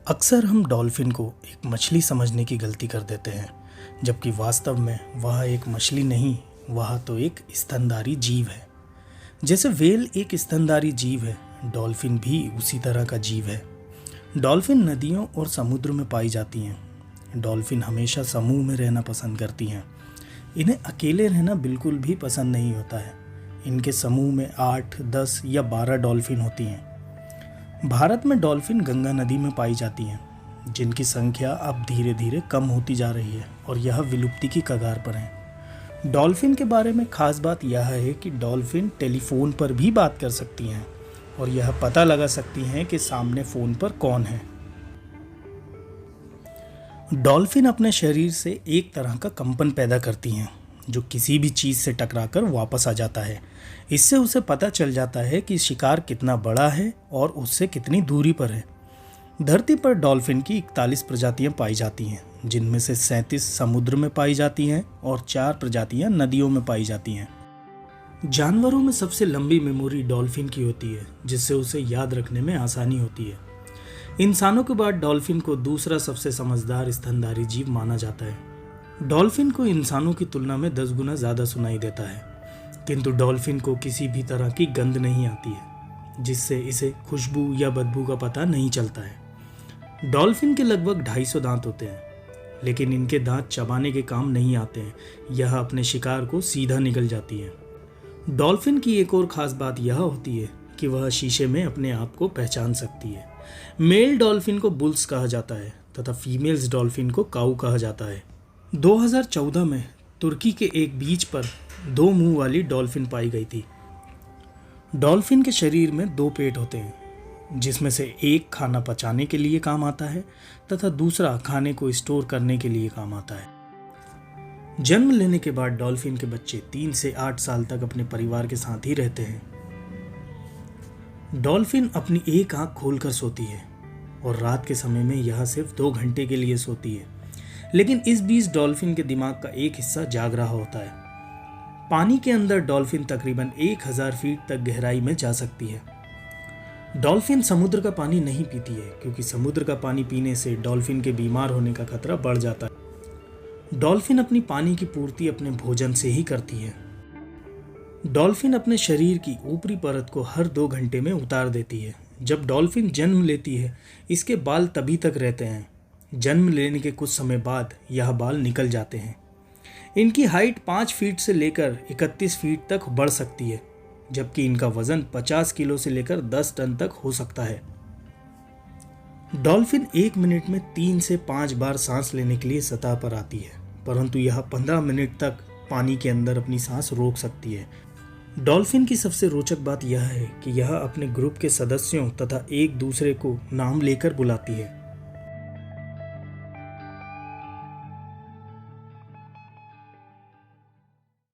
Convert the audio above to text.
अक्सर हम डॉल्फिन को एक मछली समझने की गलती कर देते हैं, जबकि वास्तव में वह एक मछली नहीं, वह तो एक स्तनधारी जीव है। जैसे व्हेल एक स्तनधारी जीव है, डॉल्फिन भी उसी तरह का जीव है। डॉल्फिन नदियों और समुद्र में पाई जाती हैं। डॉल्फिन हमेशा समूह में रहना पसंद करती हैं। इन्हें अकेले रहना बिल्कुल भी पसंद नहीं होता है। इनके समूह में 8, 10 या 12 डॉल्फिन होती हैं। भारत में डॉल्फिन गंगा नदी में पाई जाती हैं, जिनकी संख्या अब धीरे धीरे कम होती जा रही है और यह विलुप्ति की कगार पर है। डॉल्फिन के बारे में खास बात यह है कि डॉल्फिन टेलीफोन पर भी बात कर सकती हैं और यह पता लगा सकती हैं कि सामने फ़ोन पर कौन है। डॉल्फिन अपने शरीर से एक तरह का कंपन पैदा करती हैं, जो किसी भी चीज़ से टकराकर वापस आ जाता है। इससे उसे पता चल जाता है कि शिकार कितना बड़ा है और उससे कितनी दूरी पर है। धरती पर डॉल्फिन की 41 प्रजातियां पाई जाती हैं, जिनमें से 37 समुद्र में पाई जाती हैं और 4 प्रजातियां नदियों में पाई जाती हैं। जानवरों में सबसे लंबी मेमोरी डॉल्फिन की होती है, जिससे उसे याद रखने में आसानी होती है। इंसानों के बाद डॉल्फिन को दूसरा सबसे समझदार स्तनधारी जीव माना जाता है। डॉल्फिन को इंसानों की तुलना में 10 गुना ज़्यादा सुनाई देता है, किंतु डॉल्फिन को किसी भी तरह की गंध नहीं आती है, जिससे इसे खुशबू या बदबू का पता नहीं चलता है। डॉल्फिन के लगभग 250 दांत होते हैं, लेकिन इनके दांत चबाने के काम नहीं आते हैं। यह अपने शिकार को सीधा निगल जाती है। डॉल्फिन की एक और ख़ास बात यह होती है कि वह शीशे में अपने आप को पहचान सकती है। मेल डॉल्फिन को बुल्स कहा जाता है तथा फीमेल्स डॉल्फिन को काऊ कहा जाता है। 2014 में तुर्की के एक बीच पर 2 मुंह वाली डॉल्फिन पाई गई थी। डॉल्फिन के शरीर में 2 पेट होते हैं, जिसमें से एक खाना पचाने के लिए काम आता है तथा दूसरा खाने को स्टोर करने के लिए काम आता है। जन्म लेने के बाद डॉल्फिन के बच्चे 3 से 8 साल तक अपने परिवार के साथ ही रहते हैं। डॉल्फिन अपनी एक आंख खोलकर सोती है और रात के समय में यह सिर्फ 2 घंटे के लिए सोती है, लेकिन इस बीच डॉल्फिन के दिमाग का एक हिस्सा जाग रहा होता है। पानी के अंदर डॉल्फिन तकरीबन 1000 फीट तक गहराई में जा सकती है। डॉल्फिन समुद्र का पानी नहीं पीती है, क्योंकि समुद्र का पानी पीने से डॉल्फिन के बीमार होने का खतरा बढ़ जाता है। डॉल्फिन अपनी पानी की पूर्ति अपने भोजन से ही करती है। डॉल्फिन अपने शरीर की ऊपरी परत को हर 2 घंटे में उतार देती है। जब डॉल्फिन जन्म लेती है, इसके बाल तभी तक रहते हैं। जन्म लेने के कुछ समय बाद यह बाल निकल जाते हैं। इनकी हाइट 5 फीट से लेकर 31 फीट तक बढ़ सकती है, जबकि इनका वजन 50 किलो से लेकर 10 टन तक हो सकता है। डॉल्फिन 1 मिनट में 3 से 5 बार सांस लेने के लिए सतह पर आती है, परंतु यह 15 मिनट तक पानी के अंदर अपनी सांस रोक सकती है। डॉल्फिन की सबसे रोचक बात यह है कि यह अपने ग्रुप के सदस्यों तथा एक दूसरे को नाम लेकर बुलाती है।